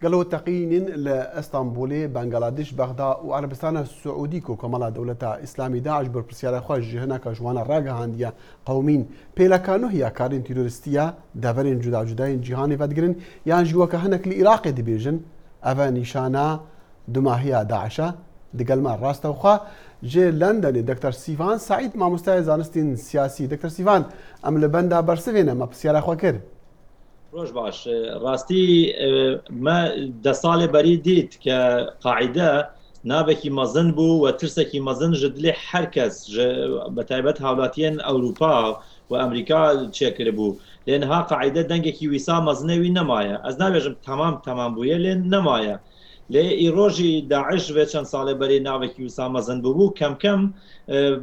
قالوا تقيين لإسطنبول بنغلاديش بغداد وعربستان السعودي كمالا دولة إسلامي داعش بربسيارة خواج هناك جوانا راقا هانديا قومين بيلا كانوا هي كارين تيرورستيا دافرين جدا جداين جيهاني فادقرين يعني جواك هناك العراق دبيجن أفا نشانا دماهية داعشة دقل ما راستا وخا جي لندن دكتور سيفان سعيد مع مستوى زانستين سياسي دكتور سيفان أم لبندا برسفينا ما بسيارة خوا كر روش باش راستي ما ده سال بري ديت كقاعدة نابكي مزن بو وترسكي مزن جدلي حركس بتايبت هاولاتين أوروبا وأمريكا تشكر بو لأنها قاعدة دنجكي ويسا مزنوي نمايا أز نابجم تمام بويا لأن نمايا لي روجي داعش و چند سال بری ناوکی وسام زند بو کم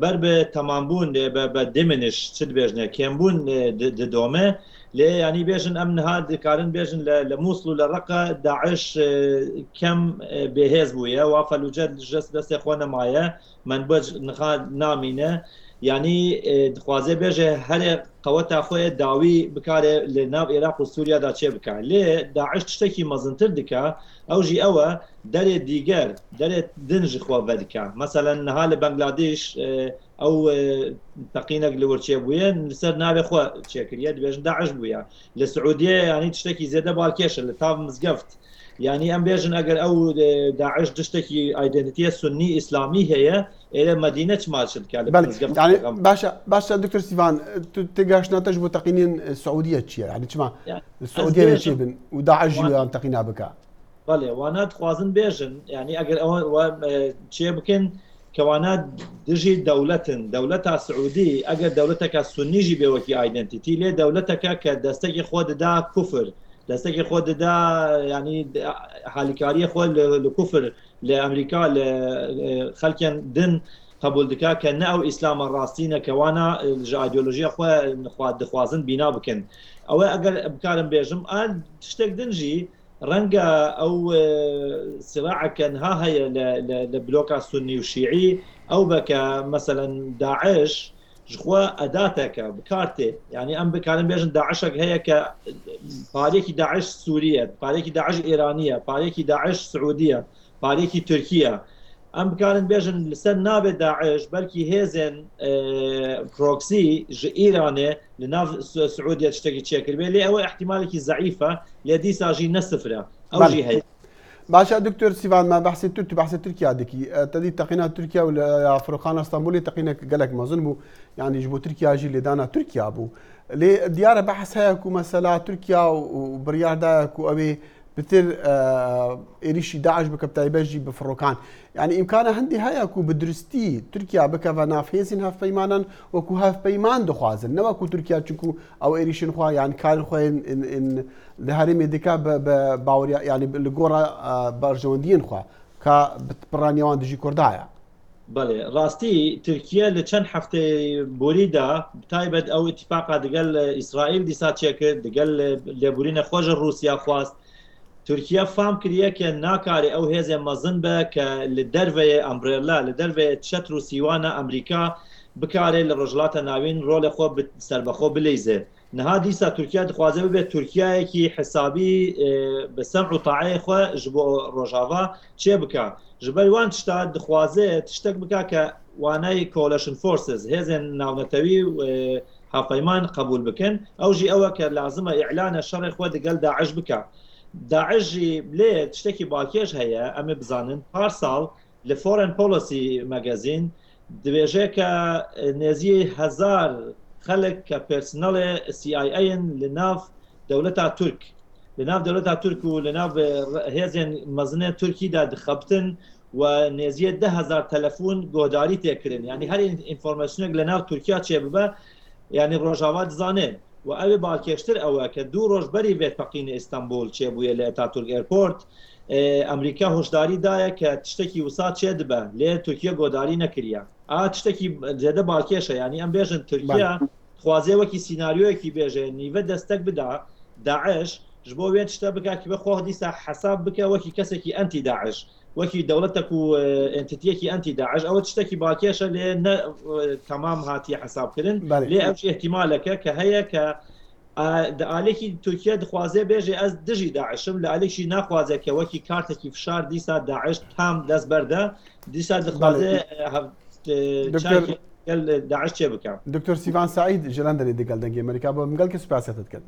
بر تمام بون به دمنش چد بجنه کم بون د دومه لي يعني بيجن امن هاد كارن بيجن لموصلوا للرقة داعش كم بهز بويا وافلوا جد جس بس اخوانا معايا من بج نخاد نامينه يعني دخوازي بيجه هر قوات اخويا داوي بكاره لناف العراق وسوريا دا چه بكا لي داعش تشتكي مزنتر دكا او جي اوا در ديگر در دنج خو ودكا مثلا نهال بنغلاديش او تقينك لورشي بويا نسر نابي خو تشكريا بيجن داعش بويا للسعوديه يعني تشتكي زياده بالكيش اللي تاف مزقفت يعني ام بيجن اگر او داعش تشتكي ايدنتيتي سني اسلامي هي الى مدينه مارشل بله يعني باشا دكتور سيفان تقاش ناتج بتقينين السعوديه تشي يعني تسمع السعوديه تشي بن وداعش جي تقينا بك بله وانا تخوازن بيجن يعني اگر او تشي بكن كوانات دجي دولتها سعودي اگر دولتك السني جي بوكي ايدنتيتي ليه دولتك كدستك خود دا كفر دستك خود دا يعني حالكاريه خود لكفر لامريكا لخلكن دن قبول دكا كنا او اسلام الراستين كوانا الايديولوجيا خو دخوازن بينا بكن او اگر بكارم بيجم ان تشتك دنجي رنجا او صراع كان ها هي لبلوكا السني والشيعي او بك مثلا داعش جخوا اداتك بكارتي يعني ام بكارن بيجن داعشك هي ك باريكي داعش سوريا باريكي داعش ايرانيه باريكي داعش سعوديه باريكي تركيا ام بكارن بيجن لسن ناب داعش بلكي هيزن بروكسي ايراني لناف سعوديه تشتكي تشكل بي او احتمالك ضعيفه لدي ساجي نسفره او جي هي باشا دكتور سيفان ما بحث تركيا دكي تدي تقينا تركيا ولا فرقان اسطنبول تقينا قالك ما ظنبو يعني جبو تركيا جي اللي دانا تركيا ابو لي ديار بحث هيك مثلا تركيا وبريار داك وابي بتر إيريشي داعش بكبتاي بيجي بفروكان يعني إمكانه هندي هياكو بدرستي تركيا بكفا نافيسين هاف بيمانا وكو هاف بيمان دخوازن نواكو تركيا تشكو أو إيريشين خوا يعني كان خوا إن لهاريم ديكا باوريا يعني الجورا برجوندين خوا كا برانيوان دجي كردايا بله راستی ترکیه لچن هفته بوریدا تایبد او اتفاق دگل اسرائیل دیسا چکر دگل لبورین خوش روسیا خواست تركيا فهم كريه كناكاري او هيزه مزن به كالدرفه امبريلا لدرفه تشترو سيوانا امريكا بكاري للرجلات ناوين رول خو بسربخو بليزه نها ديسا تركيا دخوازه به تركيا كي حسابي بسمع وطاعه خو جبو روجافا تشبكا جبل وان تشتاد دخوازه تشتك بكا كواناي كوليشن فورسز هيزن ناونتوي حفيمان قبول بكن او جي او لازمه اعلان الشر خو دقل داعش بكا داعش ليه تشتكي باكيش هي ام بزانن بارسال لفورن بوليسي ماجازين دبيجيك نزيه 1000 خلق كبيرسونال سي اي اي لناف دولتها ترك لناف دولتها ترك ولناف هيزن مزنه تركي دا دخبتن ونزيه 10000 تلفون جوداري تكرن يعني هر انفورميشن لناف تركيا تشبه يعني روجاوات زانه و اوی بالکشتر او که دو روز بری به تقین استانبول چه بویه لاتاتورک ایرپورت امریکا هشداری دایا که تشتکی وسات چه دبه لی ترکیه گوداری نکریا تشتکی زیاده بالکشه يعني ام بیژن ترکیه خوازه وکی سیناریو کی بیژه نیو دستک بدا داعش جبو وین تشتا بکا کی بخو دیسا حساب بکا وکی کسکی انتی داعش وكي دولتك وانتيتيكي انتي داعش او تشتكي باكيشه لان تمام هاتي حساب كرن ليه اوش احتمالك كهي ئالێکی تورکیا دخوازێ بێژێ ئەس دژی داعشم لە ئالێکی ناخوازێ کە وەکی کارتێکی فشار دیسا داعش تام دەست بەردە دیسا دخوازێ داعش چێ بکەم. دکتۆر سیڤان سعید ژەلەندەری دەگەڵ دەنگی ئەمریکا بۆ مگەڵ کە سوپاسەتت کرد.